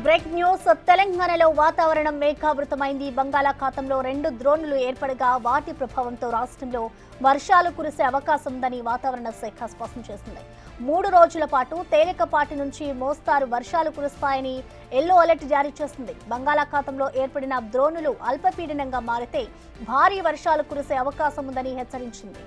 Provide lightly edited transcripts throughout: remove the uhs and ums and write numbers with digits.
Break news. తెలంగాణలో వాతావరణం మేఘావృతమైంది. బంగాళాఖాతంలో 2 ద్రోణులు ఏర్పడగా వాటి ప్రభావంతో రాష్ట్రంలో వర్షాలు కురిసే అవకాశం ఉందని వాతావరణ శాఖ స్పష్టం చేసింది. 3 రోజుల పాటు తేలికపాటి నుంచి మోస్తారు వర్షాలు కురుస్తాయని ఎల్లో అలర్ట్ జారీ చేసింది. బంగాళాఖాతంలో ఏర్పడిన ద్రోణులు అల్పపీడనంగా మారితే భారీ వర్షాలు కురిసే అవకాశం ఉందని హెచ్చరించింది.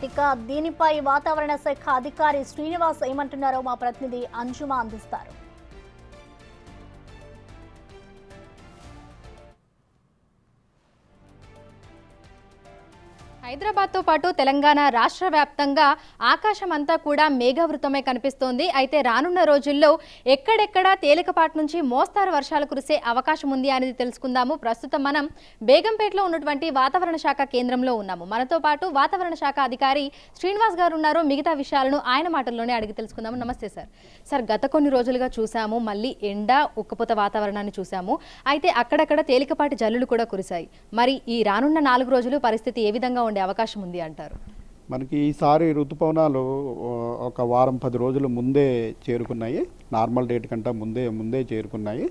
ఇక దీనిపై వాతావరణ శాఖ అధికారి శ్రీనివాస్ ఏమంటున్నారో మా ప్రతినిధి అంజుమా అందిస్తారు. హైదరాబాద్తో పాటు తెలంగాణ రాష్ట్ర వ్యాప్తంగా ఆకాశం అంతా కూడా మేఘావృతమై కనిపిస్తోంది. అయితే రానున్న రోజుల్లో ఎక్కడెక్కడ తేలికపాటి నుంచి మోస్తారు వర్షాలు కురిసే అవకాశం ఉంది అనేది తెలుసుకుందాము. ప్రస్తుతం మనం బేగంపేటలో ఉన్నటువంటి వాతావరణ శాఖ కేంద్రంలో ఉన్నాము. మనతో పాటు వాతావరణ శాఖ అధికారి శ్రీనివాస్ గారు ఉన్నారు. మిగతా విషయాలను ఆయన మాటల్లోనే అడిగి తెలుసుకుందాము. నమస్తే సార్. సార్, గత కొన్ని రోజులుగా చూసాము, మళ్ళీ ఎండ ఉక్కపోత వాతావరణాన్ని చూసాము. అయితే అక్కడక్కడ తేలికపాటి జల్లులు కూడా కురిశాయి. మరి ఈ రానున్న 4 రోజులు పరిస్థితి ఏ విధంగా ఉండే అవకాశం ఉంది అంటారు? మనకి ఈసారి ఋతుపవనాలు ఒక వారం 10 రోజుల ముందే చేరుకున్నాయి. నార్మల్ డేట్ కంటే ముందే చేరుకున్నాయి.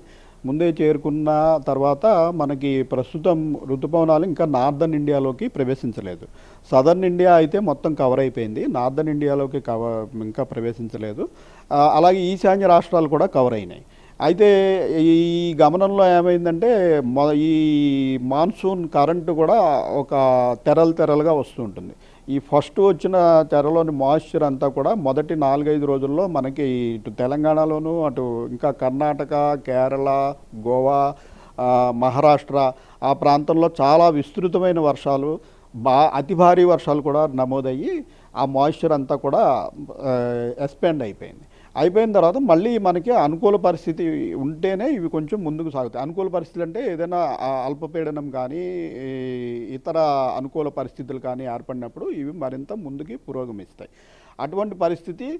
ముందే చేరుకున్న తర్వాత మనకి ప్రస్తుతం ఋతుపవనాలు ఇంకా నార్దర్న్ ఇండియాలోకి ప్రవేశించలేదు. సదర్న్ ఇండియా అయితే మొత్తం కవర్ అయిపోయింది. నార్దర్న్ ఇండియాలోకి ఇంకా ప్రవేశించలేదు. అలాగే ఈశాన్య రాష్ట్రాలు కూడా కవర్ అయినాయి. అయితే ఈ గమనంలో ఏమైందంటే ఈ మాన్సూన్ కరెంటు కూడా ఒక తెరలుగా వస్తూ ఉంటుంది. ఈ ఫస్ట్ వచ్చిన తెరలోని మాయిశ్చర్ అంతా కూడా మొదటి 4-5 రోజుల్లో మనకి ఇటు తెలంగాణలోను, అటు ఇంకా కర్ణాటక, కేరళ, గోవా, మహారాష్ట్ర ఆ ప్రాంతంలో చాలా విస్తృతమైన వర్షాలు, అతి భారీ వర్షాలు కూడా నమోదయ్యి ఆ మాయిశ్చర్ అంతా కూడా ఎక్స్పాండ్ అయిపోయిన తర్వాత మళ్ళీ మనకి అనుకూల పరిస్థితి ఉంటేనే ఇవి కొంచెం ముందుకు సాగుతాయి. అనుకూల పరిస్థితులు అంటే ఏదైనా అల్పపీడనం కానీ ఇతర అనుకూల పరిస్థితులు కానీ ఏర్పడినప్పుడు ఇవి మరింత ముందుకి పురోగమిస్తాయి. అటువంటి పరిస్థితి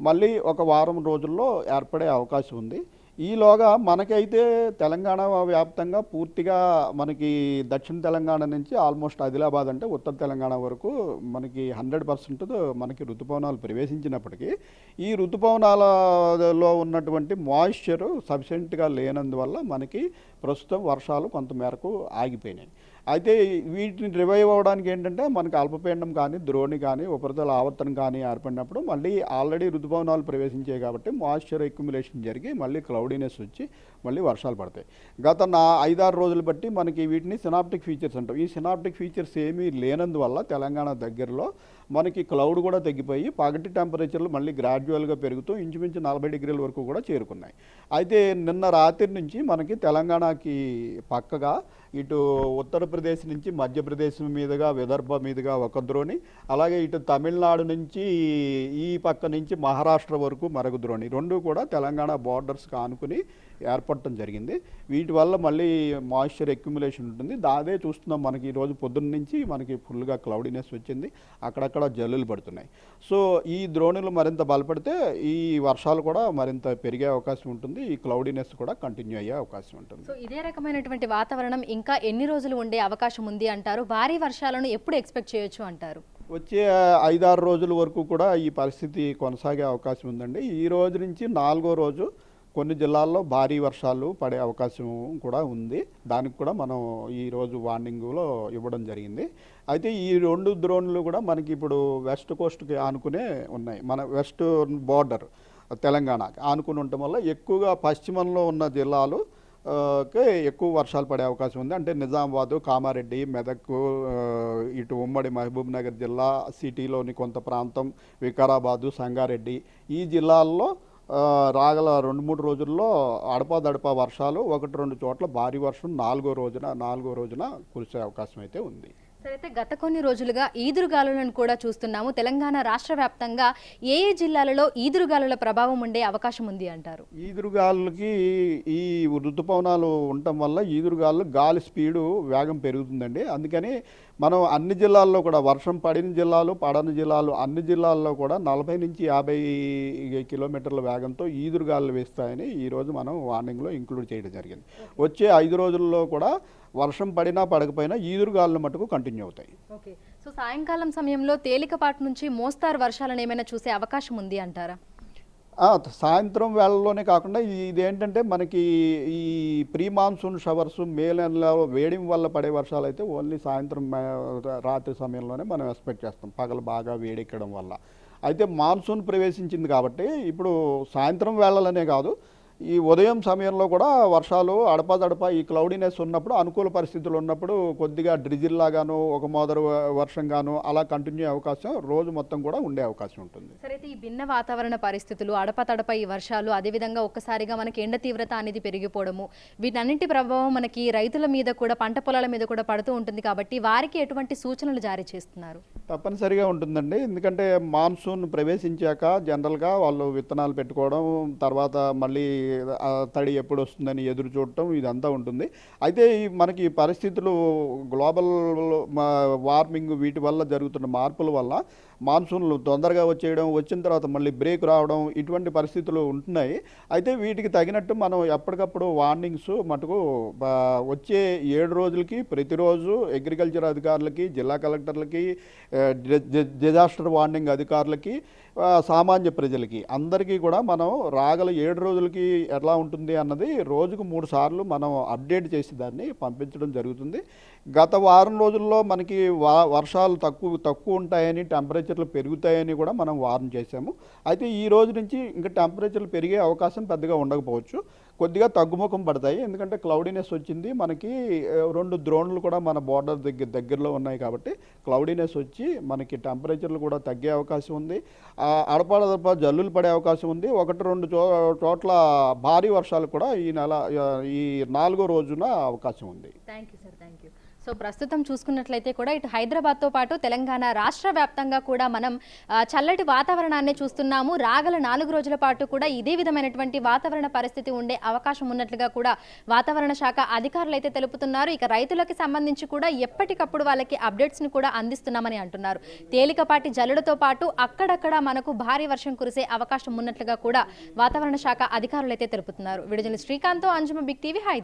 మళ్ళీ ఒక వారం రోజుల్లో ఏర్పడే అవకాశం ఉంది. ఈలోగా మనకైతే తెలంగాణ వ్యాప్తంగా పూర్తిగా మనకి దక్షిణ తెలంగాణ నుంచి ఆల్మోస్ట్ ఆదిలాబాద్ అంటే ఉత్తర తెలంగాణ వరకు మనకి 100% మనకి ఋతుపవనాలు ప్రవేశించినప్పటికీ ఈ ఋతుపవనాలలో ఉన్నటువంటి మాయిశ్చర్ సఫిషియెంట్గా లేనందువల్ల మనకి ప్రస్తుతం వర్షాలు కొంతమేరకు ఆగిపోయినాయి. అయితే వీటిని రివైవ్ అవ్వడానికి ఏంటంటే మనకి అల్పపీడనం కానీ, ద్రోణి కానీ, ఉపరితల ఆవర్తనం కానీ ఏర్పడినప్పుడు మళ్ళీ ఆల్రెడీ ఋతుపవనాలు ప్రవేశించాయి కాబట్టి మాయిశ్చర్ అక్యుములేషన్ జరిగి మళ్ళీ క్లౌడీనెస్ వచ్చి మళ్ళీ వర్షాలు పడతాయి. గత 5-6 రోజులు బట్టి మనకి వీటిని సినాప్టిక్ ఫీచర్స్ అంటాం. ఈ సినాప్టిక్ ఫీచర్స్ ఏమీ లేనందువల్ల తెలంగాణ దగ్గరలో మనకి క్లౌడ్ కూడా తగ్గిపోయి పగటి టెంపరేచర్లు మళ్ళీ గ్రాడ్యువల్గా పెరుగుతూ ఇంచుమించు 40 డిగ్రీల వరకు కూడా చేరుకున్నాయి. అయితే నిన్న రాత్రి నుంచి మనకి తెలంగాణకి పక్కగా ఇటు ఉత్తరప్రదేశ్ నుంచి మధ్యప్రదేశ్ మీదుగా, విదర్భ మీదుగా ఒక ద్రోణి, అలాగే ఇటు తమిళనాడు నుంచి ఈ పక్క నుంచి మహారాష్ట్ర వరకు మరొక ద్రోణి, 2 కూడా తెలంగాణ బార్డర్స్కి ఆనుకుని ఏర్పడటం జరిగింది. వీటి వల్ల మళ్ళీ మాయిశ్చర్ అక్యుములేషన్ ఉంటుంది. అదే చూస్తున్నాం. మనకి ఈరోజు పొద్దున్న నుంచి మనకి ఫుల్గా క్లౌడీనెస్ వచ్చింది, అక్కడక్కడ జల్లులు పడుతున్నాయి. సో ఈ ద్రోణులు మరింత బలపడితే ఈ వర్షాలు కూడా మరింత పెరిగే అవకాశం ఉంటుంది. ఈ క్లౌడీనెస్ కూడా కంటిన్యూ అయ్యే అవకాశం ఉంటుంది. సో ఇదే రకమైనటువంటి వాతావరణం ఇంకా ఎన్ని రోజులు ఉండే అవకాశం ఉంది అంటారు? భారీ వర్షాలను ఎప్పుడు ఎక్స్పెక్ట్ చేయొచ్చు అంటారు? వచ్చే 5-6 రోజుల వరకు కూడా ఈ పరిస్థితి కొనసాగే అవకాశం ఉందండి. ఈ రోజు నుంచి 4వ రోజు కొన్ని జిల్లాల్లో భారీ వర్షాలు పడే అవకాశం కూడా ఉంది. దానికి కూడా మనం ఈరోజు వార్నింగ్లో ఇవ్వడం జరిగింది. అయితే ఈ 2 ద్రోణులు కూడా మనకి ఇప్పుడు వెస్ట్ కోస్ట్కి ఆనుకునే ఉన్నాయి. మన వెస్ట్ బార్డర్ తెలంగాణకి ఆనుకుని ఉండటం వల్ల ఎక్కువగా పశ్చిమంలో ఉన్న జిల్లాలు ఎక్కువ వర్షాలు పడే అవకాశం ఉంది. అంటే నిజామాబాదు, కామారెడ్డి, మెదక్, ఇటు ఉమ్మడి మహబూబ్ నగర్ జిల్లా, సిటీలోని కొంత ప్రాంతం, వికారాబాదు, సంగారెడ్డి ఈ జిల్లాల్లో రాగల 2-3 రోజుల్లో అడపాదడపా వర్షాలు, 1-2 చోట్ల భారీ వర్షం 4వ రోజున కురిసే అవకాశం అయితే ఉంది. సరే, అయితే గత కొన్ని రోజులుగా ఈదురుగాలులను కూడా చూస్తున్నాము. తెలంగాణ రాష్ట్ర వ్యాప్తంగా ఏ ఏ జిల్లాలలో ఈదురుగాలుల ప్రభావం ఉండే అవకాశం ఉంది అంటారు? ఈదురుగాలులకి ఈ ఋతుపవనాలు ఉండటం వల్ల ఈదురుగాలు గాలి స్పీడు వేగం పెరుగుతుందండి. అందుకని మనం అన్ని జిల్లాల్లో కూడా వర్షం పడిన జిల్లాలు పడని జిల్లాలు అన్ని జిల్లాల్లో కూడా 40 నుంచి 50 కిలోమీటర్ల వేగంతో ఈదురుగాలు వేస్తాయని ఈరోజు మనం వార్నింగ్లో ఇంక్లూడ్ చేయడం జరిగింది. వచ్చే 5 రోజుల్లో కూడా వర్షం పడినా పడకపోయినా ఈదురుగాలు మటుకు కంటిన్యూ అవుతాయి. ఓకే. సో సాయంకాలం సమయంలో తేలికపాటి నుంచి మోస్తారు వర్షాలను ఏమైనా చూసే అవకాశం ఉంది అంటారా? సాయంత్రం వేళల్లోనే కాకుండా ఇదేంటంటే మనకి ఈ ప్రీ మాన్సూన్ షవర్స్ మే నెలలో వేడిమి వల్ల పడే వర్షాలు అయితే ఓన్లీ సాయంత్రం రాత్రి సమయంలోనే మనం ఎక్స్పెక్ట్ చేస్తాం, పగలు బాగా వేడెక్కడం వల్ల. అయితే మాన్సూన్ ప్రవేశించింది కాబట్టి ఇప్పుడు సాయంత్రం వేళలనే కాదు, ఈ ఉదయం సమయంలో కూడా వర్షాలు అడపాదడపా ఈ క్లౌడీనెస్ ఉన్నప్పుడు, అనుకూల పరిస్థితులు ఉన్నప్పుడు కొద్దిగా డ్రిజిల్ లాగాను ఒక మోదరు వర్షంగాను అలా కంటిన్యూ అవకాశం రోజు మొత్తం కూడా ఉండే అవకాశం ఉంటుంది. సరే, అయితే ఈ భిన్న వాతావరణ పరిస్థితులు, అడపతడప ఈ వర్షాలు, అదేవిధంగా ఒక్కసారిగా మనకి ఎండ తీవ్రత అనేది పెరిగిపోవడము, వీటన్నింటి ప్రభావం మనకి రైతుల మీద కూడా, పంట పొలాల మీద కూడా పడుతూ ఉంటుంది కాబట్టి వారికి ఎటువంటి సూచనలు జారీ చేస్తున్నారు? తప్పనిసరిగా ఉంటుందండి. ఎందుకంటే మాన్సూన్ ప్రవేశించాక జనరల్గా వాళ్ళు విత్తనాలు పెట్టుకోవడం, తర్వాత మళ్ళీ తడి ఎప్పుడు వస్తుందని ఎదురు చూడటం ఇదంతా ఉంటుంది. అయితే మనకి పరిస్థితులు గ్లోబల్ వార్మింగ్ వీటి వల్ల జరుగుతున్న మార్పుల వల్ల మాన్సూన్లు తొందరగా వచ్చేయడం, వచ్చిన తర్వాత మళ్ళీ బ్రేక్ రావడం ఇటువంటి పరిస్థితులు ఉంటున్నాయి. అయితే వీటికి తగినట్టు మనం ఎప్పటికప్పుడు వార్నింగ్స్ మటుకు వచ్చే 7 రోజులకి ప్రతిరోజు అగ్రికల్చర్ అధికారులకి, జిల్లా కలెక్టర్లకి, డిజాస్టర్ వార్నింగ్ అధికారులకి, సామాన్య ప్రజలకి అందరికీ కూడా మనం రాగల 7 రోజులకి ఎలా ఉంటుంది అన్నది రోజుకు 3 సార్లు మనం అప్డేట్ చేసి దాన్ని పంపించడం జరుగుతుంది. గత వారం రోజుల్లో మనకి వర్షాలు తక్కువ ఉంటాయని, టెంపరేచర్లు పెరుగుతాయని కూడా మనం వార్న్ చేశాము. అయితే ఈ రోజు నుంచి ఇంకా టెంపరేచర్లు పెరిగే అవకాశం పెద్దగా ఉండకపోవచ్చు, కొద్దిగా తగ్గుముఖం పడతాయి. ఎందుకంటే క్లౌడీనెస్ వచ్చింది మనకి, 2 ద్రోణులు కూడా మన బోర్డర్ దగ్గరలో ఉన్నాయి కాబట్టి క్లౌడీనెస్ వచ్చి మనకి టెంపరేచర్లు కూడా తగ్గే అవకాశం ఉంది. అడపాదడపా జల్లులు పడే అవకాశం ఉంది. 1-2 చోట్ల భారీ వర్షాలు కూడా ఈ 4వ రోజున అవకాశం ఉంది. Thank you sir, thank you. So ప్రస్తుతం చూసుకున్నట్లయితే కూడా ఇటు హైదరాబాద్తో పాటు తెలంగాణ రాష్ట్ర వ్యాప్తంగా కూడా మనం చల్లటి వాతావరణాన్ని చూస్తున్నాము. రాగల 4 రోజుల పాటు కూడా ఇదే విధమైనటువంటి వాతావరణ పరిస్థితి ఉండే అవకాశం ఉన్నట్లుగా కూడా వాతావరణ శాఖ అధికారులు అయితే తెలుపుతున్నారు. ఇక రైతులకి సంబంధించి కూడా ఎప్పటికప్పుడు వాళ్ళకి అప్డేట్స్ని కూడా అందిస్తున్నామని అంటున్నారు. తేలికపాటి జల్లులతో పాటు అక్కడక్కడ మనకు భారీ వర్షం కురిసే అవకాశం ఉన్నట్లుగా కూడా వాతావరణ శాఖ అధికారులు అయితే తెలుపుతున్నారు. విడుదల శ్రీకాంత్, అంజుమ, బిగ్ టీవీ, హైదరాబాద్.